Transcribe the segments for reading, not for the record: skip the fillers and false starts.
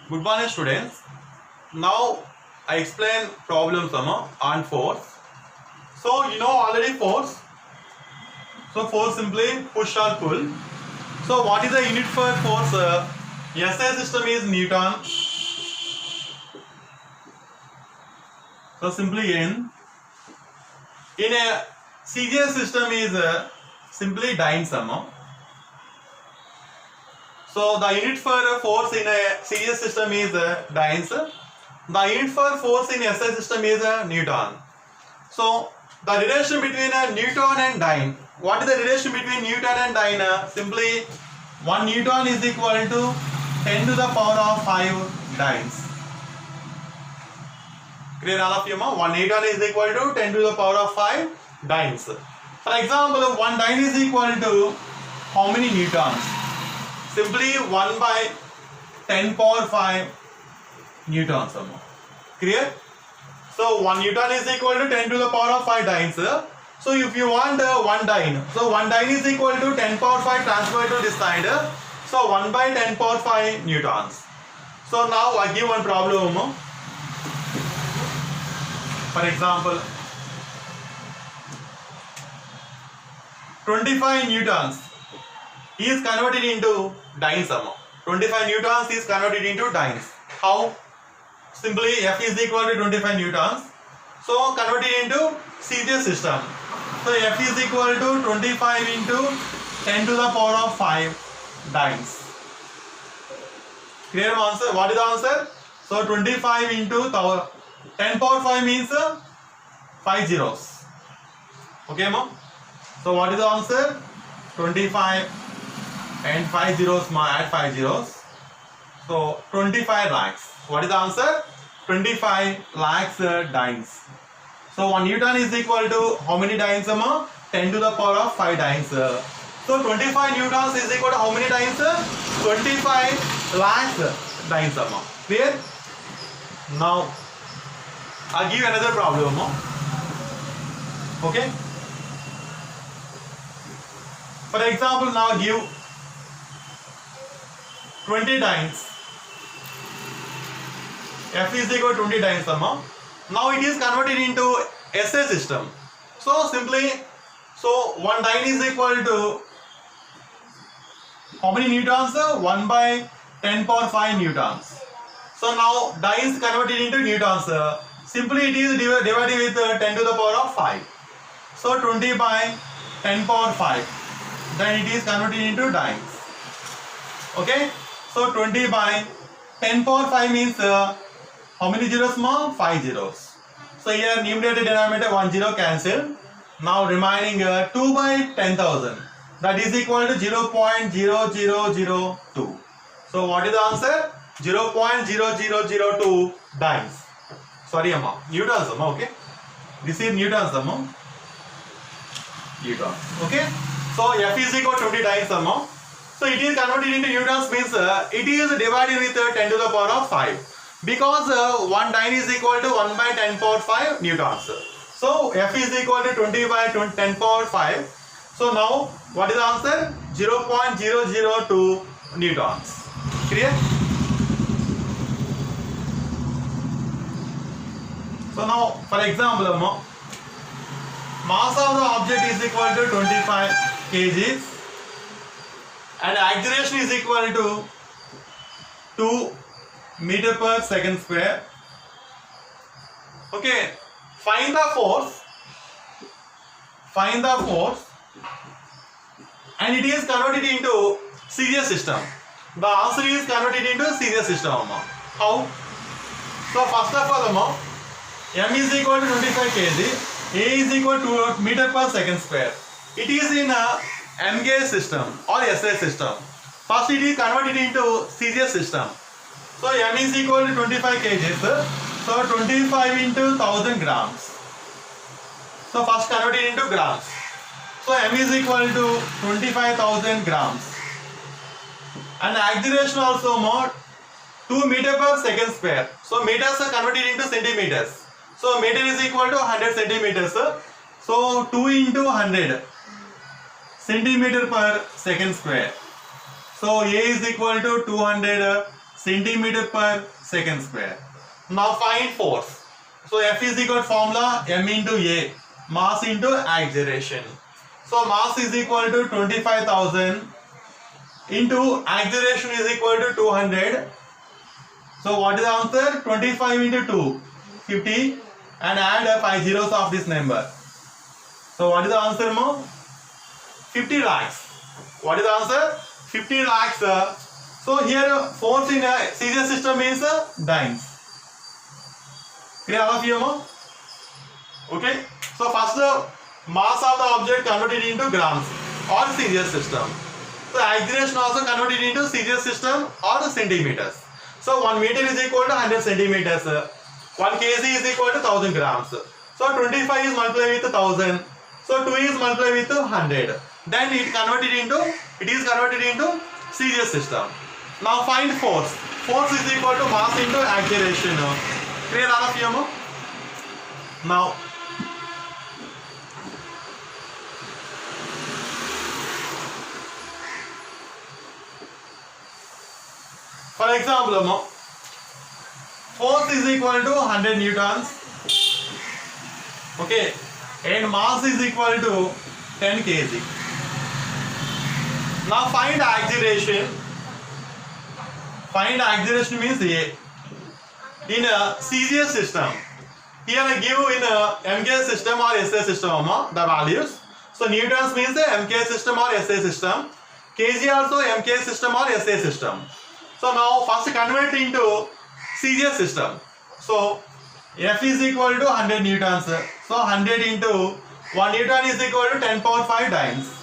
Good morning, students. Now I explain problem sum on force. So you know already force. So force simply push or pull. So what is the unit for force? SI system is Newton. So simply N. In a CGS system is simply dyne sum. So the unit for force in a CGS system is dynes. The unit for force in SI system is Newton. So the relation between Newton and dyne. What is the relation between Newton and dyne? Simply 1 Newton is equal to 10 to the power of 5 dynes. Clear all of you? 1 Newton is equal to 10 to the power of 5 dynes. For example, 1 dyne is equal to how many newtons? Simply 1 by 10 power 5 newtons. Clear? So 1 Newton is equal to 10 to the power of 5 dynes. So if you want 1 dyne, so 1 dyne is equal to 10 power 5 transferred to this side. So 1 by 10 power 5 newtons. So now I give one problem. For example, 25 newtons is converted into dynes. 25 newtons is converted into dynes. How? Simply F is equal to 25 newtons. So convert it into CGS system. So F is equal to 25 into 10 to the power of 5 dynes. Clear answer? What is the answer? So 25 into 10 power 5 means 5 zeros. Okay, mom? So what is the answer? 25 and 5 zeros, add 5 zeros. So 25 lakhs. What is the answer? 25 lakhs dynes. So 1 Newton is equal to how many dynes? 10 to the power of 5 dynes. So 25 newtons is equal to how many dynes? 25 lakhs dynes. Clear? Now I'll give you another problem. Okay? For example, now give 20 dynes. F is equal to 20 dynes. Now it is converted into SI system. So simply, so 1 dyne is equal to how many newtons? 1 by 10 power 5 newtons. So now dynes converted into newtons. Simply it is divided with 10 to the power of 5. So 20 by 10 power 5. Then it is converted into dynes. Okay? So 20 by 10 power 5 means how many zeros? 5 zeros. So here numerator denominator 1 zero cancel. Now remaining 2 by 10,000. That is equal to 0.0002. So what is the answer? 0.0002 dynes. Sorry, newtons, okay? This is newtons, newton. Okay? So F is equal to 20 dynes. So it is converted into newtons means it is divided with 10 to the power of 5. Because 1 dyne is equal to 1 by 10 power 5 newtons. So F is equal to 20 by 10 power 5. So now what is the answer? 0.002 newtons. Clear? So now for example, mass of the object is equal to 25 kgs and acceleration is equal to 2 meter per second square. Okay, find the force and it is converted into CGS system. The answer is converted into CGS system. How? So first of all, M is equal to 25 kg, A is equal to meter per second square. It is in a M gauge system or SI system. First it is converted into CGS system. So M is equal to 25 kgs. So 25 into 1000 grams. So first convert it into grams. So M is equal to 25,000 grams. And acceleration also more 2 meter per second square. So meters are converted into centimeters. So meter is equal to 100 centimeters. So 2 into 100 centimeter per second square. So A is equal to 200 centimeter per second square. Now find force. So F is equal to formula m into A, mass into acceleration. So mass is equal to 25,000 into acceleration is equal to 200. So what is the answer? 25 into 2, 50, and add 5 zeros of this number. So what is the answer, mom? 50 lakhs. What is the answer? 50 lakhs. So here force in a serious system means dynes. Clear all of you, mom? Okay. So first mass of the object converted into grams or serious system. So acceleration also converted into serious system or centimeters. So 1 meter is equal to 100 centimeters. 1 kg is equal to 1000 grams. So 25 is multiplied with 1000. So 2 is multiplied with 100. Then it is converted into serious system. Now find force. Force is equal to mass into acceleration. Clear all of you? Now for example, force is equal to 100 newtons, okay, and mass is equal to 10 kg. Now find acceleration. Find acceleration means A. In a serious system, here I give in a MK system or SA system the values. So newtons means the MK system or SA system. kg also MK system or SA system. So now first convert into serious system. So F is equal to 100 newtons. So 100 into 1 newton is equal to 10 power 5 dynes.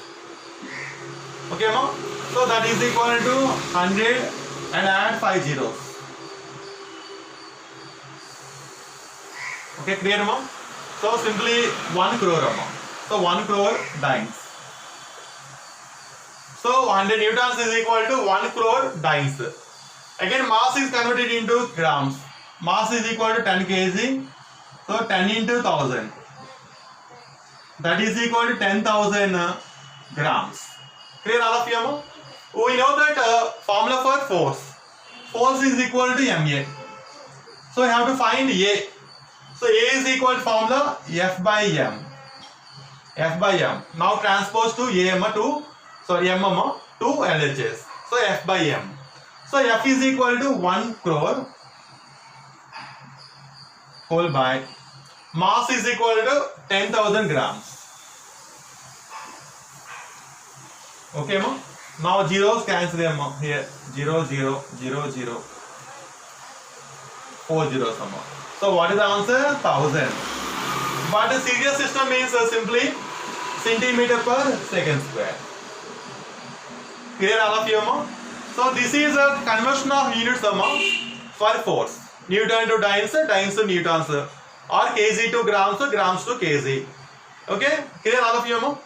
Okay, ma'am? So that is equal to 100 and add 5 zeros. Okay, clear, ma'am? So simply 1 crore, ma'am. So 1 crore dynes. So 100 newtons is equal to 1 crore dynes. Again, mass is converted into grams. Mass is equal to 10 kg. So 10 into 1000. That is equal to 10,000 grams. Clear all of you? We know that formula for force. Force is equal to ma. So we have to find A. So A is equal to formula F by m. F by m. Now transpose to m to LHS. So F by m. So F is equal to 1 crore whole by mass is equal to 10,000 grams. Okay, ma? Now zeros cancel them here. 0, 0, 0, 0. 4 zeros. So what is the answer? 1000. But the serious system means simply centimeter per second square. Clear all of you, ma? So this is a conversion of units for force. Newton to dynes, dynes to newtons, or kg to grams to kg. Okay? Clear all of you, ma?